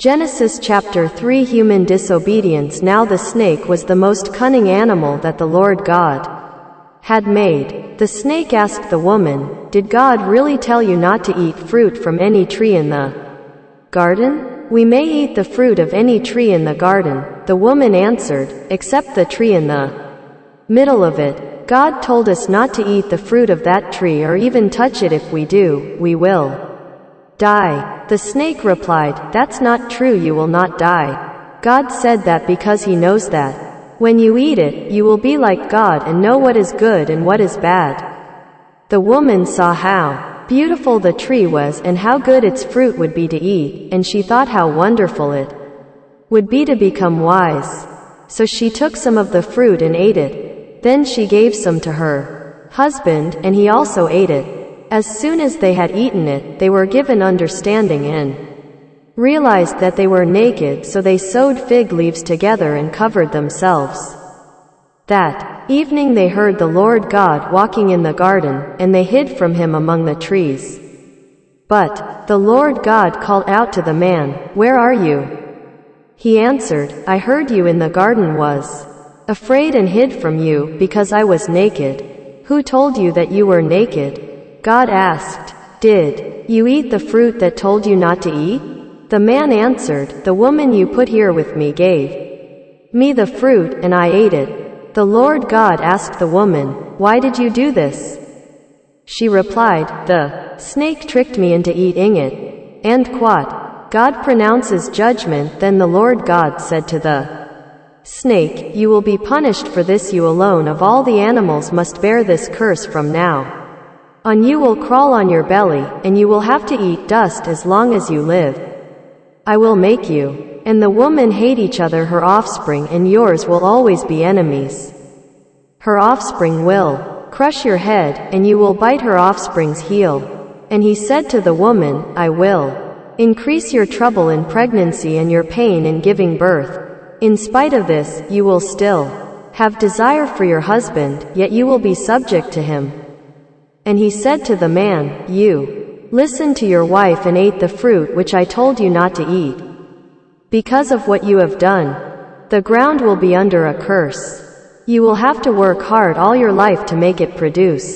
Genesis chapter 3 Human disobedience. Now the snake was the most cunning animal that the Lord God had made. The snake asked the woman, "Did God really tell you not to eat fruit from any tree in the garden?" "We may eat the fruit of any tree in the garden," the woman answered, "except the tree in the middle of it. God told us not to eat the fruit of that tree or even touch it. If we do, we will die." The snake replied, "That's not true, you will not die. God said that because He knows that when you eat it, you will be like God and know what is good and what is bad." The woman saw how beautiful the tree was and how good its fruit would be to eat, and she thought how wonderful it would be to become wise. So she took some of the fruit and ate it. Then she gave some to her husband, and he also ate it. As soon as they had eaten it, they were given understanding and realized that they were naked, so they sewed fig leaves together and covered themselves. That evening they heard the Lord God walking in the garden, and they hid from Him among the trees. But the Lord God called out to the man, "Where are you?" He answered, "I heard you in the garden, was afraid and hid from you, because I was naked." "Who told you that you were naked?" God asked. "Did you eat the fruit that told you not to eat?" The man answered, "The woman you put here with me gave me the fruit, and I ate it." The Lord God asked the woman, "Why did you do this?" She replied, "The snake tricked me into eating it." And quote, God pronounces judgment. Then the Lord God said to the snake, "You will be punished for this. You alone of all the animals must bear this curse from now on. You will crawl on your belly, and you will have to eat dust as long as you live. I will make you and the woman hate each other. Her offspring and yours will always be enemies. Her offspring will crush your head, and you will bite her offspring's heel." And he said to the woman, "I will increase your trouble in pregnancy and your pain in giving birth. In spite of this, you will still have desire for your husband, yet you will be subject to him." And he said to the man, "You listened to your wife and ate the fruit which I told you not to eat. Because of what you have done, the ground will be under a curse. You will have to work hard all your life to make it produce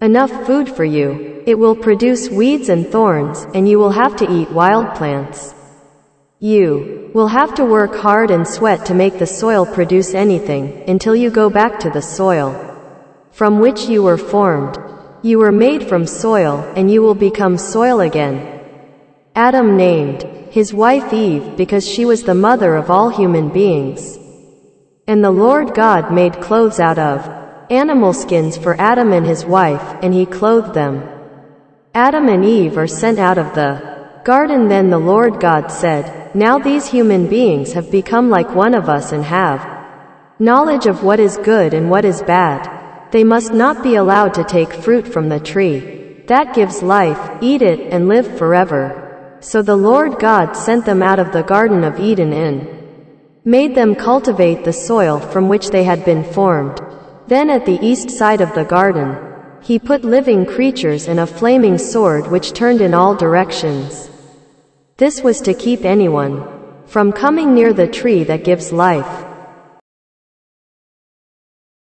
enough food for you. It will produce weeds and thorns, and you will have to eat wild plants. You will have to work hard and sweat to make the soil produce anything, until you go back to the soil from which you were formed. You were made from soil, and you will become soil again." Adam named his wife Eve because she was the mother of all human beings. And the Lord God made clothes out of animal skins for Adam and his wife, and he clothed them. Adam and Eve are sent out of the garden. Then the Lord God said, "Now these human beings have become like one of us and have knowledge of what is good and what is bad. They must not be allowed to take fruit from the tree that gives life, eat it, and live forever." So the Lord God sent them out of the Garden of Eden and made them cultivate the soil from which they had been formed. Then at the east side of the garden, He put living creatures and a flaming sword which turned in all directions. This was to keep anyone from coming near the tree that gives life.